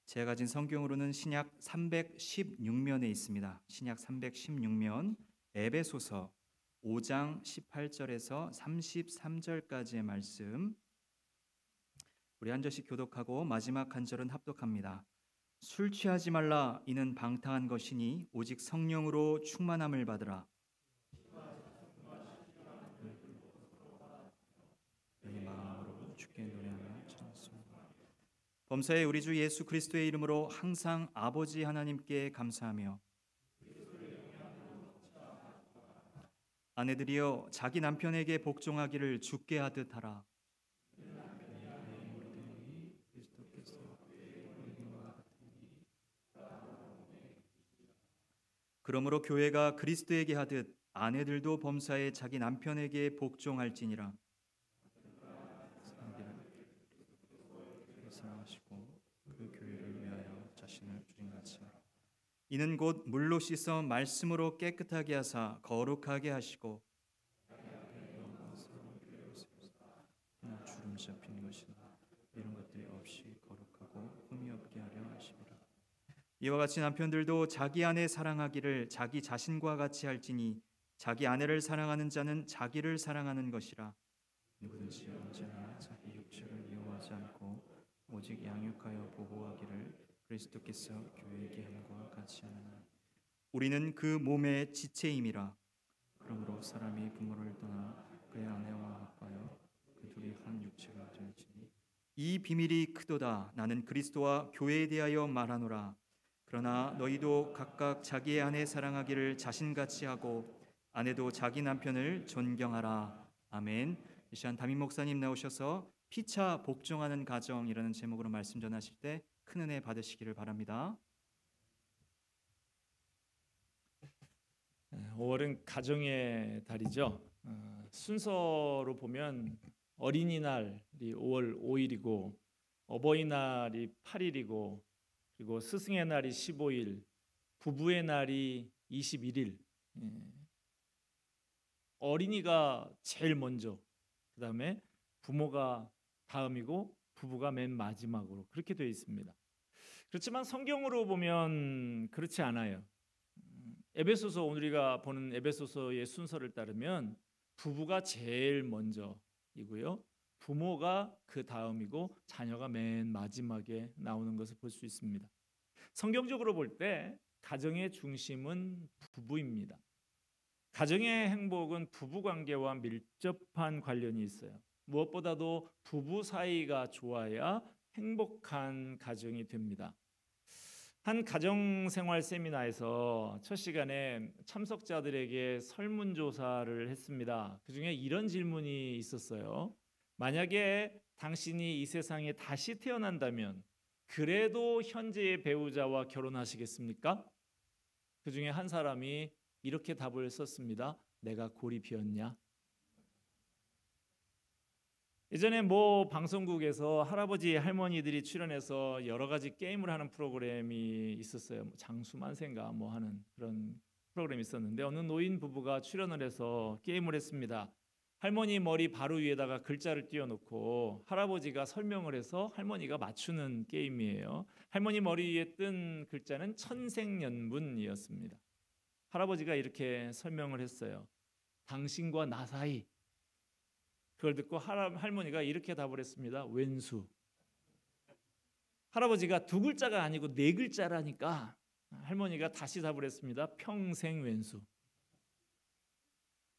제가 가진 성경으로는 신약 316면에 있습니다. 신약 316면 에베소서 5장 18절에서 33절까지의 말씀, 우리 한 절씩 교독하고 마지막 한 절은 합독합니다. 술 취하지 말라. 이는 방탕한 것이니 오직 성령으로 충만함을 받으라. 이 마음으로 주께 노래하며 찬송합니다. 범사에 우리 주 예수 그리스도의 이름으로 항상 아버지 하나님께 감사하며, 아내들이여 자기 남편에게 복종하기를 주께 하듯 하라. 그러므로 교회가 그리스도에게 하듯 아내들도 범사에 자기 남편에게 복종할지니라. 사랑하시고 그 교회를 위하여 자신을 주님같이 하라. 이는 곧 물로 씻어 말씀으로 깨끗하게 하사 거룩하게 하시고, 주름 잡힌 것이나 이런 것들이 없이 거룩하고 흠이 없게 하려 하심이라. 이와 같이 남편들도 자기 아내 사랑하기를 자기 자신과 같이 할지니 자기 아내를 사랑하는 자는 자기를 사랑하는 것이라. 누구든지 언제나 자기 육체를 미워하지 않고 오직 양육하여 보호하기를 그리스도께서 교회에게 함과 같이 하느니라. 우리는 그 몸의 지체임이라. 그러므로 사람이 부모를 떠나 그의 아내와 합하여 그 둘이 한 육체가 될지니 이 비밀이 크도다. 나는 그리스도와 교회에 대하여 말하노라. 그러나 너희도 각각 자기의 아내 사랑하기를 자신같이 하고 아내도 자기 남편을 존경하라. 아멘. 이 시간 담임 목사님 나오셔서 피차 복종하는 가정이라는 제목으로 말씀 전하실 때 큰 은혜 받으시기를 바랍니다. 5월은 가정의 달이죠. 순서로 보면 어린이날이 5월 5일이고 어버이날이 8일이고 그리고 스승의 날이 15일, 부부의 날이 21일. 어린이가 제일 먼저, 그 다음에 부모가 다음이고 부부가 맨 마지막으로 그렇게 되어 있습니다. 그렇지만 성경으로 보면 그렇지 않아요. 에베소서, 우리가 보는 에베소서의 순서를 따르면 부부가 제일 먼저이고요, 부모가 그 다음이고 자녀가 맨 마지막에 나오는 것을 볼 수 있습니다. 성경적으로 볼 때 가정의 중심은 부부입니다. 가정의 행복은 부부관계와 밀접한 관련이 있어요. 무엇보다도 부부 사이가 좋아야 행복한 가정이 됩니다. 한 가정생활 세미나에서 첫 시간에 참석자들에게 설문조사를 했습니다. 그중에 이런 질문이 있었어요. 만약에 당신이 이 세상에 다시 태어난다면 그래도 현재의 배우자와 결혼하시겠습니까? 그중에 한 사람이 이렇게 답을 썼습니다. 내가 골이 비었냐? 예전에 방송국에서 할아버지 할머니들이 출연해서 여러 가지 게임을 하는 프로그램이 있었어요. 장수만세인가 하는 그런 프로그램이 있었는데 어느 노인 부부가 출연을 해서 게임을 했습니다. 할머니 머리 바로 위에다가 글자를 띄워놓고 할아버지가 설명을 해서 할머니가 맞추는 게임이에요. 할머니 머리 위에 뜬 글자는 천생연분이었습니다. 할아버지가 이렇게 설명을 했어요. 당신과 나 사이. 그걸 듣고 할머니가 이렇게 답을 했습니다. 왼수. 할아버지가 두 글자가 아니고 네 글자라니까 할머니가 다시 답을 했습니다. 평생 왼수.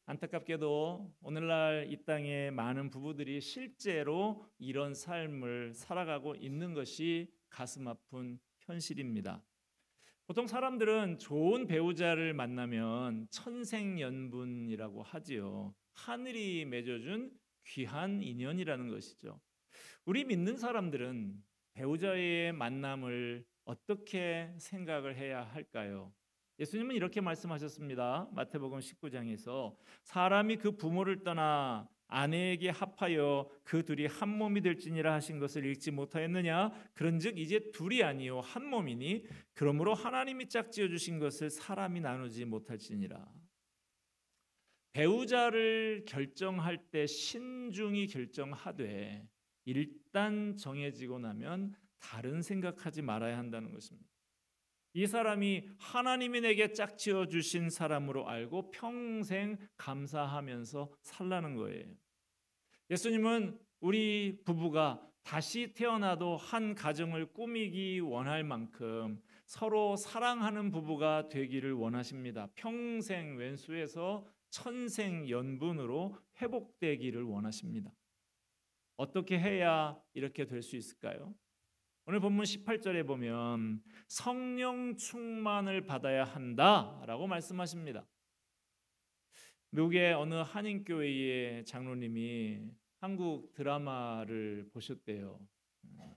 안타깝게도 오늘날 이 땅에 많은 부부들이 실제로 이런 삶을 살아가고 있는 것이 가슴 아픈 현실입니다. 보통 사람들은 좋은 배우자를 만나면 천생연분이라고 하지요. 하늘이 맺어준 귀한 인연이라는 것이죠. 우리 믿는 사람들은 배우자의 만남을 어떻게 생각을 해야 할까요? 예수님은 이렇게 말씀하셨습니다. 마태복음 19장에서 사람이 그 부모를 떠나 아내에게 합하여 그 둘이 한 몸이 될지니라 하신 것을 읽지 못하였느냐? 그런즉 이제 둘이 아니요 한 몸이니 그러므로 하나님이 짝지어 주신 것을 사람이 나누지 못할지니라. 배우자를 결정할 때 신중히 결정하되 일단 정해지고 나면 다른 생각하지 말아야 한다는 것입니다. 이 사람이 하나님이 내게 짝지어 주신 사람으로 알고 평생 감사하면서 살라는 거예요. 예수님은 우리 부부가 다시 태어나도 한 가정을 꾸미기 원할 만큼 서로 사랑하는 부부가 되기를 원하십니다. 평생 왼수에서 천생연분으로 회복되기를 원하십니다. 어떻게 해야 이렇게 될 수 있을까요? 오늘 본문 18절에 보면 성령 충만을 받아야 한다라고 말씀하십니다. 미국의 어느 한인교회의 장로님이 한국 드라마를 보셨대요.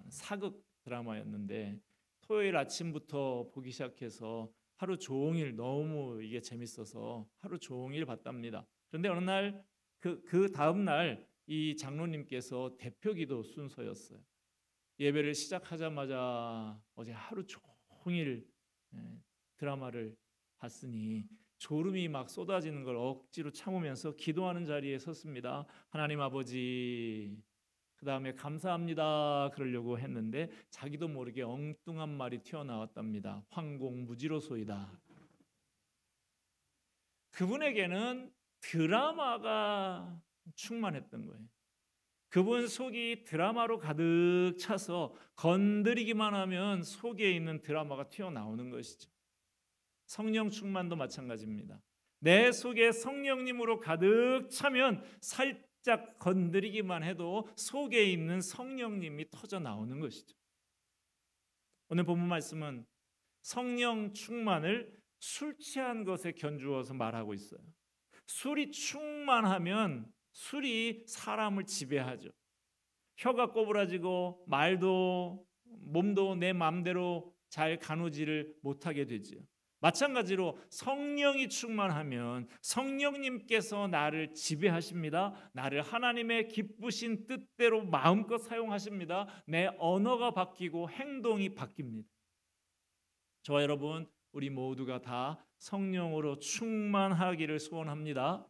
사극 드라마였는데 토요일 아침부터 보기 시작해서 하루 종일 너무 이게 재밌어서 하루 종일 봤답니다. 그런데 어느 날 그 다음 날 이 장로님께서 대표기도 순서였어요. 예배를 시작하자마자 어제 하루 종일 드라마를 봤으니 졸음이 막 쏟아지는 걸 억지로 참으면서 기도하는 자리에 섰습니다. 하나님 아버지, 그 다음에 감사합니다 그러려고 했는데 자기도 모르게 엉뚱한 말이 튀어나왔답니다. 황공무지로소이다. 그분에게는 드라마가 충만했던 거예요. 그분 속이 드라마로 가득 차서 건드리기만 하면 속에 있는 드라마가 튀어나오는 것이죠. 성령 충만도 마찬가지입니다. 내 속에 성령님으로 가득 차면 살짝 건드리기만 해도 속에 있는 성령님이 터져 나오는 것이죠. 오늘 본문 말씀은 성령 충만을 술 취한 것에 견주어서 말하고 있어요. 술이 충만하면 술이 사람을 지배하죠. 혀가 꼬부라지고 말도 몸도 내 마음대로 잘 가누지를 못하게 되죠. 마찬가지로 성령이 충만하면 성령님께서 나를 지배하십니다. 나를 하나님의 기쁘신 뜻대로 마음껏 사용하십니다. 내 언어가 바뀌고 행동이 바뀝니다. 저와 여러분, 우리 모두가 다 성령으로 충만하기를 소원합니다.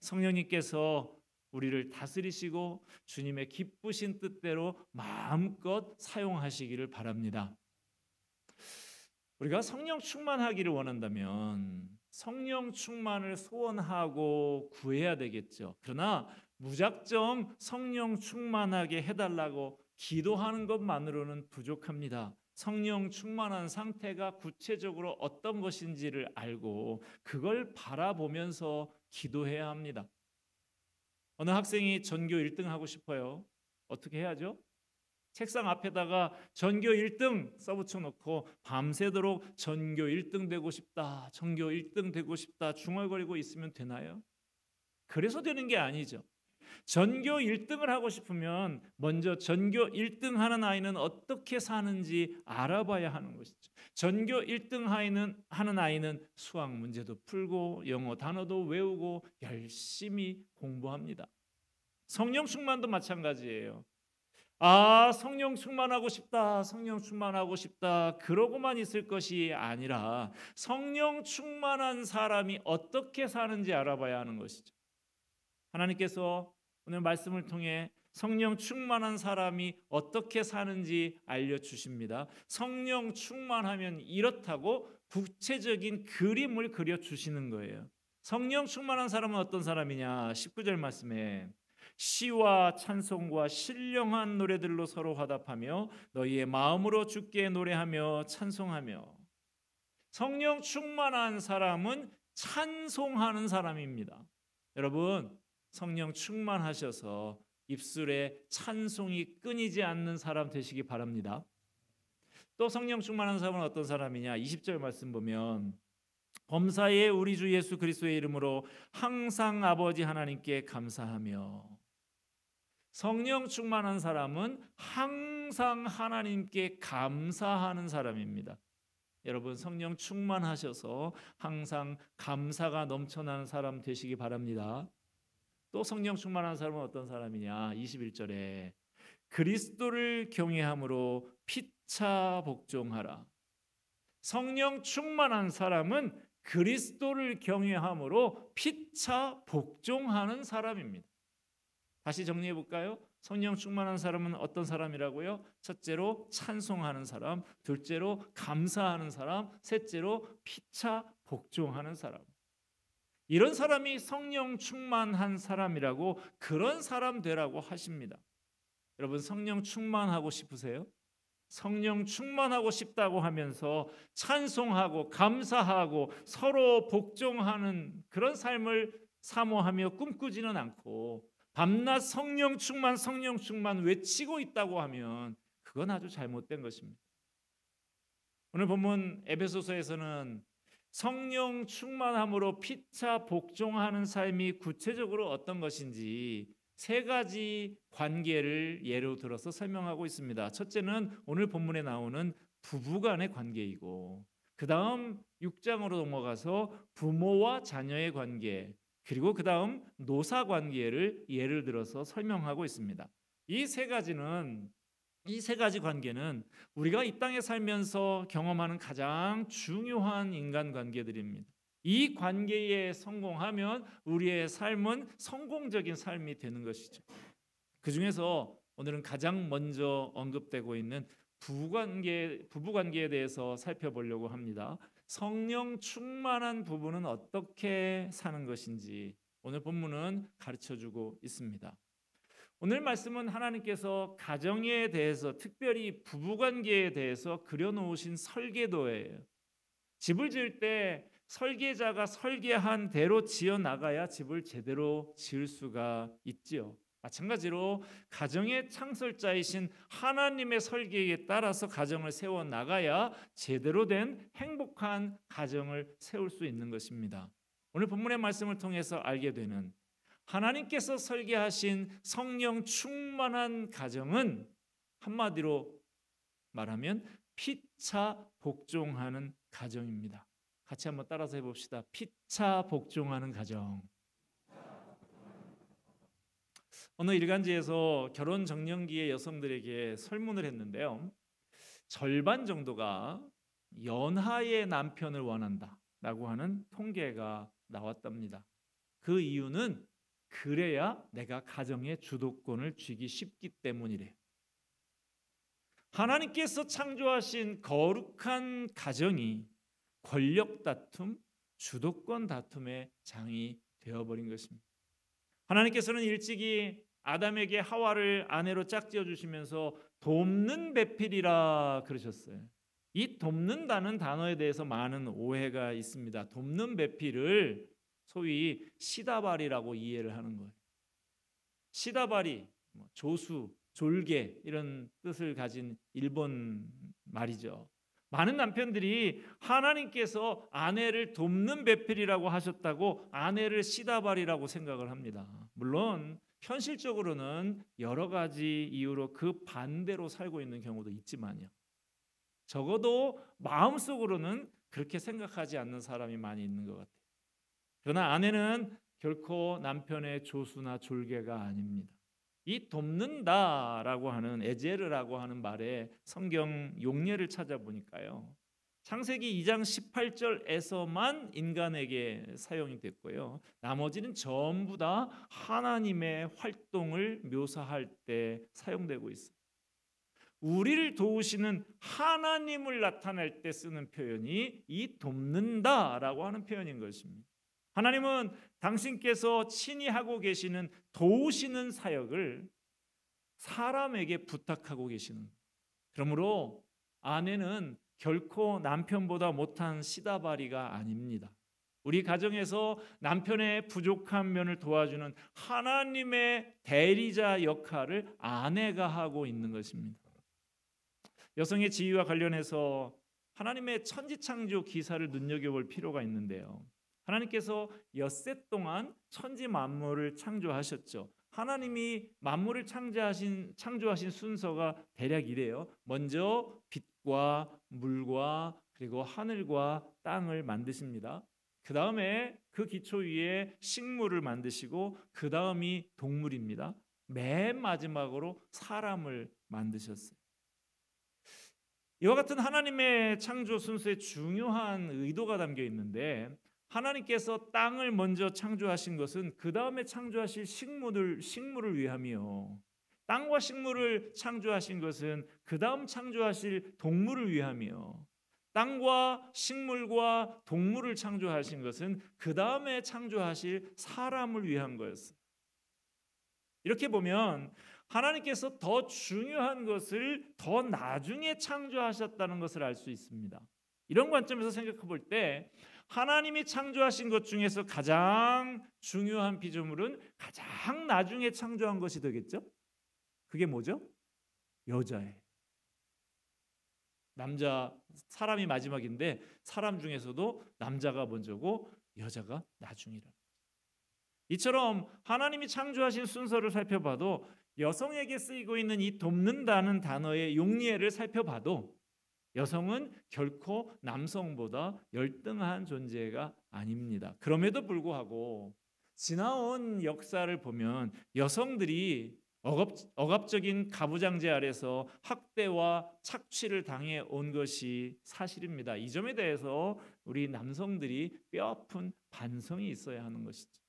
성령님께서 우리를 다스리시고 주님의 기쁘신 뜻대로 마음껏 사용하시기를 바랍니다. 우리가 성령 충만하기를 원한다면 성령 충만을 소원하고 구해야 되겠죠. 그러나 무작정 성령 충만하게 해달라고 기도하는 것만으로는 부족합니다. 성령 충만한 상태가 구체적으로 어떤 것인지를 알고 그걸 바라보면서 기도해야 합니다. 어느 학생이 전교 1등 하고 싶어요. 어떻게 해야죠? 책상 앞에다가 전교 1등 써붙여 놓고 밤새도록 전교 1등 되고 싶다, 전교 1등 되고 싶다 중얼거리고 있으면 되나요? 그래서 되는 게 아니죠. 전교 1등을 하고 싶으면 먼저 전교 1등 하는 아이는 어떻게 사는지 알아봐야 하는 것이죠. 전교 1등 하는 아이는 수학 문제도 풀고 영어 단어도 외우고 열심히 공부합니다. 성령 충만도 마찬가지예요. 성령 충만하고 싶다, 성령 충만하고 싶다 그러고만 있을 것이 아니라 성령 충만한 사람이 어떻게 사는지 알아봐야 하는 것이죠. 하나님께서 오늘 말씀을 통해 성령 충만한 사람이 어떻게 사는지 알려주십니다. 성령 충만하면 이렇다고 구체적인 그림을 그려주시는 거예요. 성령 충만한 사람은 어떤 사람이냐? 19절 말씀에 시와 찬송과 신령한 노래들로 서로 화답하며 너희의 마음으로 주께 노래하며 찬송하며. 성령 충만한 사람은 찬송하는 사람입니다. 여러분, 성령 충만하셔서 입술에 찬송이 끊이지 않는 사람 되시기 바랍니다. 또 성령 충만한 사람은 어떤 사람이냐? 20절 말씀 보면 범사에 우리 주 예수 그리스도의 이름으로 항상 아버지 하나님께 감사하며. 성령 충만한 사람은 항상 하나님께 감사하는 사람입니다. 여러분, 성령 충만하셔서 항상 감사가 넘쳐나는 사람 되시기 바랍니다. 또 성령 충만한 사람은 어떤 사람이냐? 21절에 그리스도를 경외함으로 피차 복종하라. 성령 충만한 사람은 그리스도를 경외함으로 피차 복종하는 사람입니다. 다시 정리해 볼까요? 성령 충만한 사람은 어떤 사람이라고요? 첫째로 찬송하는 사람, 둘째로 감사하는 사람, 셋째로 피차 복종하는 사람. 이런 사람이 성령 충만한 사람이라고, 그런 사람 되라고 하십니다. 여러분, 성령 충만하고 싶으세요? 성령 충만하고 싶다고 하면서 찬송하고 감사하고 서로 복종하는 그런 삶을 사모하며 꿈꾸지는 않고 밤낮 성령 충만 외치고 있다고 하면 그건 아주 잘못된 것입니다. 오늘 본문 에베소서에서는 성령 충만함으로 피차 복종하는 삶이 구체적으로 어떤 것인지 세 가지 관계를 예로 들어서 설명하고 있습니다. 첫째는 오늘 본문에 나오는 부부간의 관계이고, 그 다음 6장으로 넘어가서 부모와 자녀의 관계, 그리고 그 다음 노사 관계를 예를 들어서 설명하고 있습니다. 이 세 가지 관계는 우리가 이 땅에 살면서 경험하는 가장 중요한 인간 관계들입니다. 이 관계에 성공하면 우리의 삶은 성공적인 삶이 되는 것이죠. 그 중에서 오늘은 가장 먼저 언급되고 있는 부부관계에 대해서 살펴보려고 합니다. 성령 충만한 부부는 어떻게 사는 것인지 오늘 본문은 가르쳐주고 있습니다. 오늘 말씀은 하나님께서 가정에 대해서, 특별히 부부관계에 대해서 그려놓으신 설계도예요. 집을 지을 때 설계자가 설계한 대로 지어 나가야 집을 제대로 지을 수가 있지요. 마찬가지로 가정의 창설자이신 하나님의 설계에 따라서 가정을 세워 나가야 제대로 된 행복한 가정을 세울 수 있는 것입니다. 오늘 본문의 말씀을 통해서 알게 되는 하나님께서 설계하신 성령 충만한 가정은 한마디로 말하면 피차 복종하는 가정입니다. 같이 한번 따라서 해봅시다. 피차 복종하는 가정. 어느 일간지에서 결혼 정년기의 여성들에게 설문을 했는데요, 절반 정도가 연하의 남편을 원한다라고 하는 통계가 나왔답니다. 그 이유는 그래야 내가 가정의 주도권을 쥐기 쉽기 때문이래요. 하나님께서 창조하신 거룩한 가정이 권력 다툼, 주도권 다툼의 장이 되어버린 것입니다. 하나님께서는 일찍이 아담에게 하와를 아내로 짝지어 주시면서 돕는 배필이라 그러셨어요. 이 돕는다는 단어에 대해서 많은 오해가 있습니다. 돕는 배필을 소위 시다발이라고 이해를 하는 거예요. 시다발이 조수, 졸개 이런 뜻을 가진 일본 말이죠. 많은 남편들이 하나님께서 아내를 돕는 배필이라고 하셨다고 아내를 시다발이라고 생각을 합니다. 물론 현실적으로는 여러 가지 이유로 그 반대로 살고 있는 경우도 있지만요, 적어도 마음속으로는 그렇게 생각하지 않는 사람이 많이 있는 것 같아요. 그러나 아내는 결코 남편의 조수나 졸개가 아닙니다. 이 돕는다라고 하는, 에제르라고 하는 말에 성경 용례를 찾아보니까요, 창세기 2장 18절에서만 인간에게 사용이 됐고요, 나머지는 전부 다 하나님의 활동을 묘사할 때 사용되고 있어요. 우리를 도우시는 하나님을 나타낼 때 쓰는 표현이 이 돕는다라고 하는 표현인 것입니다. 하나님은 당신께서 친히 하고 계시는 도우시는 사역을 사람에게 부탁하고 계시는 거예요. 그러므로 아내는 결코 남편보다 못한 시다바리가 아닙니다. 우리 가정에서 남편의 부족한 면을 도와주는 하나님의 대리자 역할을 아내가 하고 있는 것입니다. 여성의 지위와 관련해서 하나님의 천지창조 기사를 눈여겨볼 필요가 있는데요, 하나님께서 엿새 동안 천지 만물을 창조하셨죠. 하나님이 만물을 창조하신 순서가 대략 이래요. 먼저 빛과 물과 그리고 하늘과 땅을 만드십니다. 그 다음에 그 기초 위에 식물을 만드시고 그 다음이 동물입니다. 맨 마지막으로 사람을 만드셨어요. 이와 같은 하나님의 창조 순서에 중요한 의도가 담겨 있는데, 하나님께서 땅을 먼저 창조하신 것은 그 다음에 창조하실 식물을 위함이요, 땅과 식물을 창조하신 것은 그 다음 창조하실 동물을 위함이요. 땅과 식물과 동물을 창조하신 것은 그 다음에 창조하실 사람을 위한 거였어요. 이렇게 보면 하나님께서 더 중요한 것을 더 나중에 창조하셨다는 것을 알 수 있습니다. 이런 관점에서 생각해 볼 때 하나님이 창조하신 것 중에서 가장 중요한 피조물은 가장 나중에 창조한 것이 되겠죠? 그게 뭐죠? 여자예요. 남자, 사람이 마지막인데 사람 중에서도 남자가 먼저고 여자가 나중이라. 이처럼 하나님이 창조하신 순서를 살펴봐도 여성에게 쓰이고 있는 이 돕는다는 단어의 용례를 살펴봐도 여성은 결코 남성보다 열등한 존재가 아닙니다. 그럼에도 불구하고 지나온 역사를 보면 여성들이 억압적인 가부장제 아래서 학대와 착취를 당해 온 것이 사실입니다. 이 점에 대해서 우리 남성들이 뼈아픈 반성이 있어야 하는 것이죠.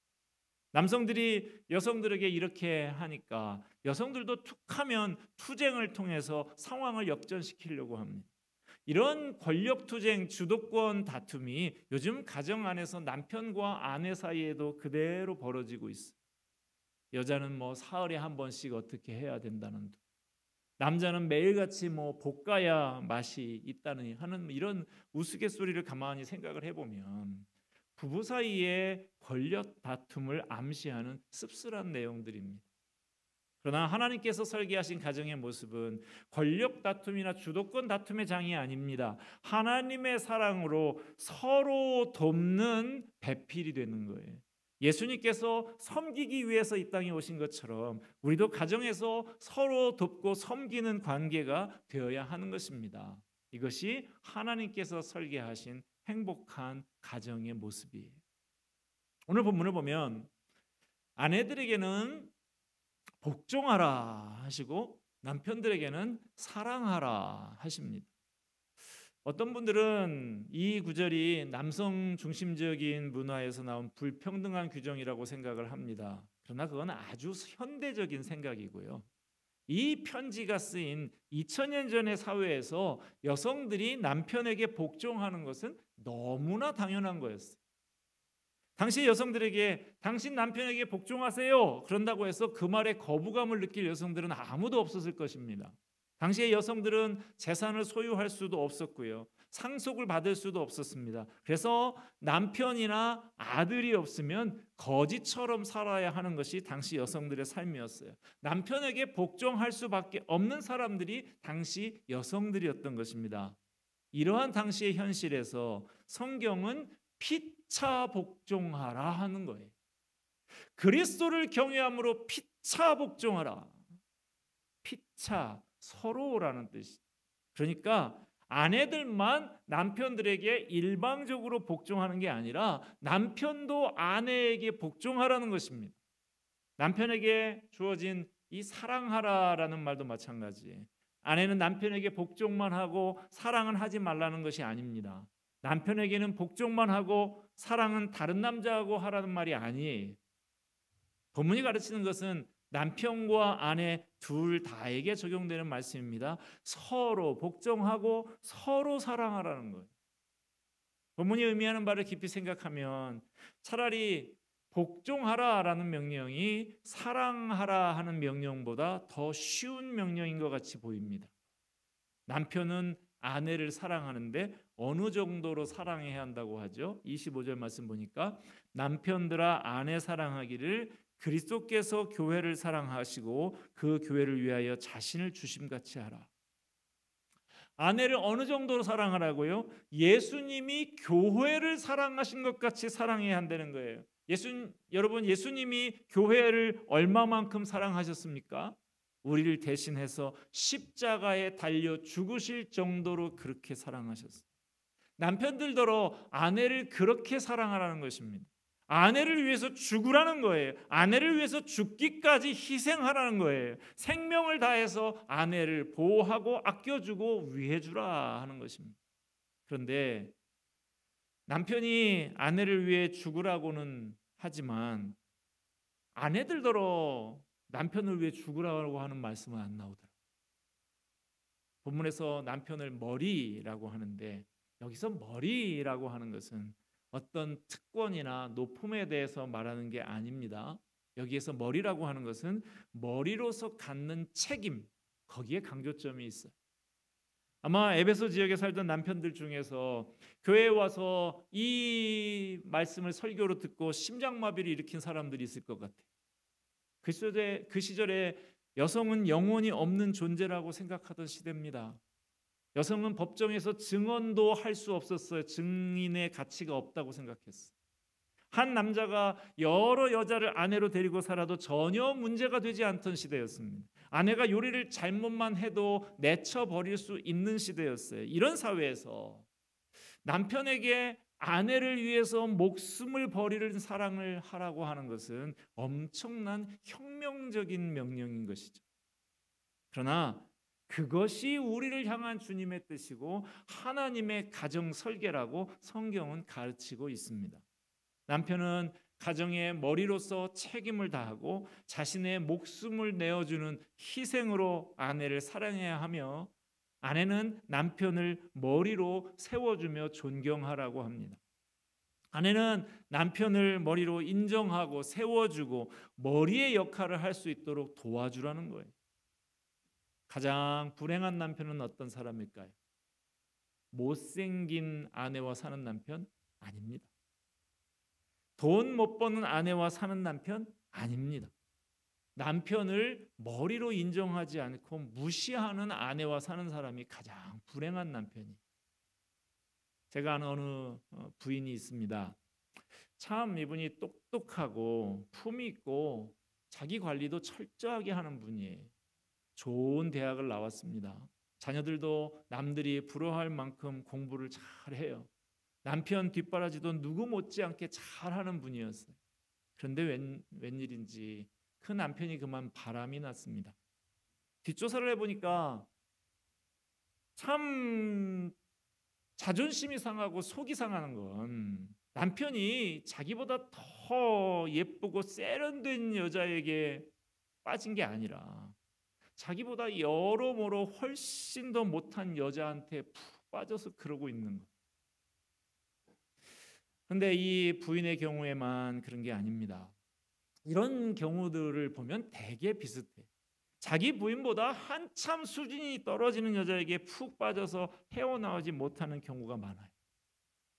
남성들이 여성들에게 이렇게 하니까 여성들도 툭하면 투쟁을 통해서 상황을 역전시키려고 합니다. 이런 권력투쟁, 주도권 다툼이 요즘 가정 안에서 남편과 아내 사이에도 그대로 벌어지고 있어요. 여자는 뭐 사흘에 한 번씩 어떻게 해야 된다는 둥, 남자는 매일같이 뭐 볶아야 맛이 있다는 하는 이런 우스갯소리를 가만히 생각을 해보면 부부 사이의 권력 다툼을 암시하는 씁쓸한 내용들입니다. 그러나 하나님께서 설계하신 가정의 모습은 권력 다툼이나 주도권 다툼의 장이 아닙니다. 하나님의 사랑으로 서로 돕는 배필이 되는 거예요. 예수님께서 섬기기 위해서 이 땅에 오신 것처럼 우리도 가정에서 서로 돕고 섬기는 관계가 되어야 하는 것입니다. 이것이 하나님께서 설계하신 행복한 가정의 모습이에요. 오늘 본문을 보면 아내들에게는 복종하라 하시고 남편들에게는 사랑하라 하십니다. 어떤 분들은 이 구절이 남성 중심적인 문화에서 나온 불평등한 규정이라고 생각을 합니다. 그러나 그건 아주 현대적인 생각이고요. 이 편지가 쓰인 2000년 전의 사회에서 여성들이 남편에게 복종하는 것은 너무나 당연한 거였어요. 당시 여성들에게 당신 남편에게 복종하세요 그런다고 해서 그 말에 거부감을 느낄 여성들은 아무도 없었을 것입니다. 당시의 여성들은 재산을 소유할 수도 없었고요. 상속을 받을 수도 없었습니다. 그래서 남편이나 아들이 없으면 거지처럼 살아야 하는 것이 당시 여성들의 삶이었어요. 남편에게 복종할 수밖에 없는 사람들이 당시 여성들이었던 것입니다. 이러한 당시의 현실에서 성경은 피차 복종하라 하는 거예요. 그리스도를 경외함으로 피차 복종하라. 피차, 서로라는 뜻이. 그러니까 아내들만 남편들에게 일방적으로 복종하는 게 아니라 남편도 아내에게 복종하라는 것입니다. 남편에게 주어진 이 사랑하라라는 말도 마찬가지예요. 아내는 남편에게 복종만 하고 사랑은 하지 말라는 것이 아닙니다. 남편에게는 복종만 하고 사랑은 다른 남자하고 하라는 말이 아니에요. 본문이 가르치는 것은 남편과 아내 둘 다에게 적용되는 말씀입니다. 서로 복종하고 서로 사랑하라는 거예요. 본문이 의미하는 바를 깊이 생각하면 차라리 복종하라라는 명령이 사랑하라 하는 명령보다 더 쉬운 명령인 것 같이 보입니다. 남편은 아내를 사랑하는데 어느 정도로 사랑해야 한다고 하죠? 25절 말씀 보니까 남편들아 아내 사랑하기를 그리스도께서 교회를 사랑하시고 그 교회를 위하여 자신을 주심같이 하라. 아내를 어느 정도로 사랑하라고요? 예수님이 교회를 사랑하신 것 같이 사랑해야 한다는 거예요. 여러분 예수님이 교회를 얼마만큼 사랑하셨습니까? 우리를 대신해서 십자가에 달려 죽으실 정도로 그렇게 사랑하셨어요. 남편들더러 아내를 그렇게 사랑하라는 것입니다. 아내를 위해서 죽으라는 거예요. 아내를 위해서 죽기까지 희생하라는 거예요. 생명을 다해서 아내를 보호하고 아껴주고 위해주라 하는 것입니다. 그런데 남편이 아내를 위해 죽으라고는 하지만 아내들더러 남편을 위해 죽으라고 하는 말씀은 안 나오더라고요. 본문에서 남편을 머리라고 하는데 여기서 머리라고 하는 것은 어떤 특권이나 높음에 대해서 말하는 게 아닙니다. 여기에서 머리라고 하는 것은 머리로서 갖는 책임, 거기에 강조점이 있어요. 아마 에베소 지역에 살던 남편들 중에서 교회에 와서 이 말씀을 설교로 듣고 심장마비를 일으킨 사람들이 있을 것 같아요. 그 시절에 여성은 영혼이 없는 존재라고 생각하던 시대입니다. 여성은 법정에서 증언도 할 수 없었어요. 증인의 가치가 없다고 생각했어요. 한 남자가 여러 여자를 아내로 데리고 살아도 전혀 문제가 되지 않던 시대였습니다. 아내가 요리를 잘못만 해도 내쳐버릴 수 있는 시대였어요. 이런 사회에서 남편에게 아내를 위해서 목숨을 버리는 사랑을 하라고 하는 것은 엄청난 혁명적인 명령인 것이죠. 그러나 그것이 우리를 향한 주님의 뜻이고 하나님의 가정 설계라고 성경은 가르치고 있습니다. 남편은 가정의 머리로서 책임을 다하고 자신의 목숨을 내어주는 희생으로 아내를 사랑해야 하며, 아내는 남편을 머리로 세워주며 존경하라고 합니다. 아내는 남편을 머리로 인정하고 세워주고 머리의 역할을 할 수 있도록 도와주라는 거예요. 가장 불행한 남편은 어떤 사람일까요? 못생긴 아내와 사는 남편? 아닙니다. 돈 못 버는 아내와 사는 남편? 아닙니다. 남편을 머리로 인정하지 않고 무시하는 아내와 사는 사람이 가장 불행한 남편이에요. 제가 아는 어느 부인이 있습니다. 참 이분이 똑똑하고 품이 있고 자기 관리도 철저하게 하는 분이에요. 좋은 대학을 나왔습니다. 자녀들도 남들이 부러워할 만큼 공부를 잘해요. 남편 뒷바라지도 누구 못지않게 잘하는 분이었어요. 그런데 웬일인지 그 남편이 그만 바람이 났습니다. 뒷조사를 해보니까 참 자존심이 상하고 속이 상하는 건 남편이 자기보다 더 예쁘고 세련된 여자에게 빠진 게 아니라 자기보다 여러모로 훨씬 더 못한 여자한테 푹 빠져서 그러고 있는 거예요. 그런데 이 부인의 경우에만 그런 게 아닙니다. 이런 경우들을 보면 되게 비슷해. 자기 부인보다 한참 수준이 떨어지는 여자에게 푹 빠져서 헤어나오지 못하는 경우가 많아요.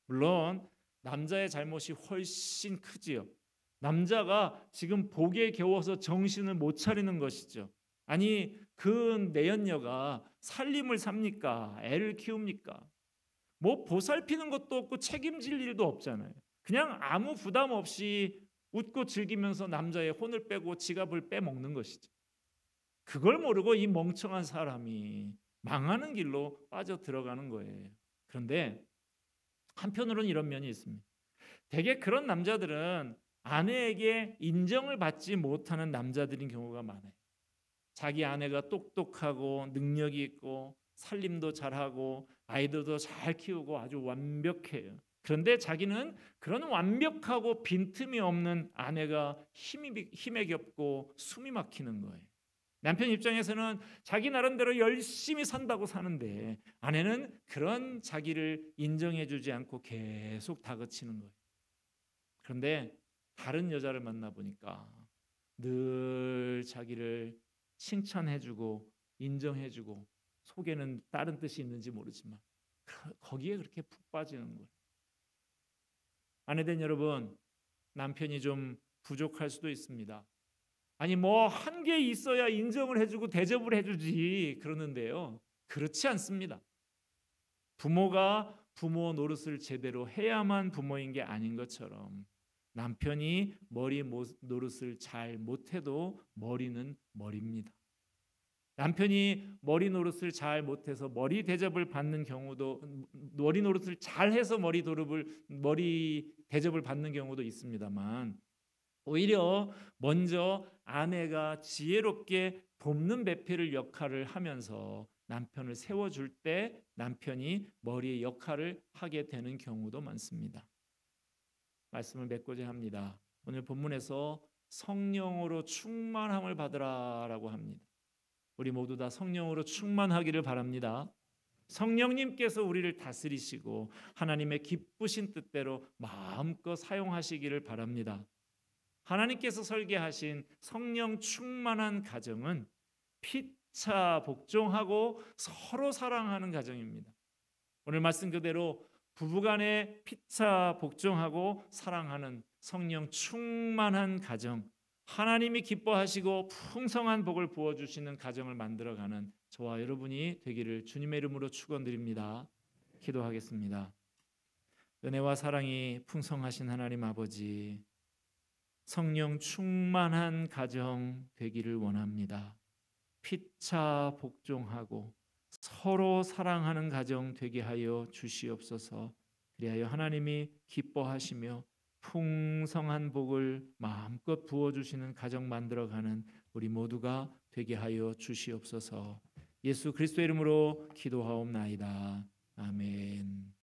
물론 남자의 잘못이 훨씬 크지요. 남자가 지금 복에 겨워서 정신을 못 차리는 것이죠. 아니, 그 내연녀가 살림을 삽니까? 애를 키웁니까? 뭐 보살피는 것도 없고 책임질 일도 없잖아요. 그냥 아무 부담 없이 웃고 즐기면서 남자의 혼을 빼고 지갑을 빼먹는 것이죠. 그걸 모르고 이 멍청한 사람이 망하는 길로 빠져 들어가는 거예요. 그런데 한편으로는 이런 면이 있습니다. 대개 그런 남자들은 아내에게 인정을 받지 못하는 남자들인 경우가 많아요. 자기 아내가 똑똑하고 능력이 있고 살림도 잘하고 아이들도 잘 키우고 아주 완벽해요. 그런데 자기는 그런 완벽하고 빈틈이 없는 아내가 힘에 겹고 숨이 막히는 거예요. 남편 입장에서는 자기 나름대로 열심히 산다고 사는데 아내는 그런 자기를 인정해주지 않고 계속 다그치는 거예요. 그런데 다른 여자를 만나보니까 늘 자기를 칭찬해주고 인정해주고 속에는 다른 뜻이 있는지 모르지만 거기에 그렇게 푹 빠지는 거예요. 아내된 여러분, 남편이 좀 부족할 수도 있습니다. 아니 뭐 한 게 있어야 인정을 해주고 대접을 해주지 그러는데요. 그렇지 않습니다. 부모가 부모 노릇을 제대로 해야만 부모인 게 아닌 것처럼 남편이 머리 노릇을 잘 못해도 머리는 머리입니다. 남편이 머리 노릇을 잘 못해서 머리 대접을 받는 경우도, 머리 노릇을 잘해서 머리 대접을 받는 경우도 있습니다만, 오히려 먼저 아내가 지혜롭게 돕는 배필을 역할을 하면서 남편을 세워줄 때 남편이 머리의 역할을 하게 되는 경우도 많습니다. 말씀을 맺고자 합니다. 오늘 본문에서 성령으로 충만함을 받으라라고 합니다. 우리 모두 다 성령으로 충만하기를 바랍니다. 성령님께서 우리를 다스리시고 하나님의 기쁘신 뜻대로 마음껏 사용하시기를 바랍니다. 하나님께서 설계하신 성령 충만한 가정은 피차 복종하고 서로 사랑하는 가정입니다. 오늘 말씀 그대로 부부간에 피차 복종하고 사랑하는 성령 충만한 가정, 하나님이 기뻐하시고 풍성한 복을 부어주시는 가정을 만들어가는 저와 여러분이 되기를 주님의 이름으로 축원드립니다. 기도하겠습니다. 은혜와 사랑이 풍성하신 하나님 아버지, 성령 충만한 가정 되기를 원합니다. 피차 복종하고 서로 사랑하는 가정 되게 하여 주시옵소서. 그리하여 하나님이 기뻐하시며 풍성한 복을 마음껏 부어주시는 가정 만들어가는 우리 모두가 되게 하여 주시옵소서. 예수 그리스도의 이름으로 기도하옵나이다. 아멘.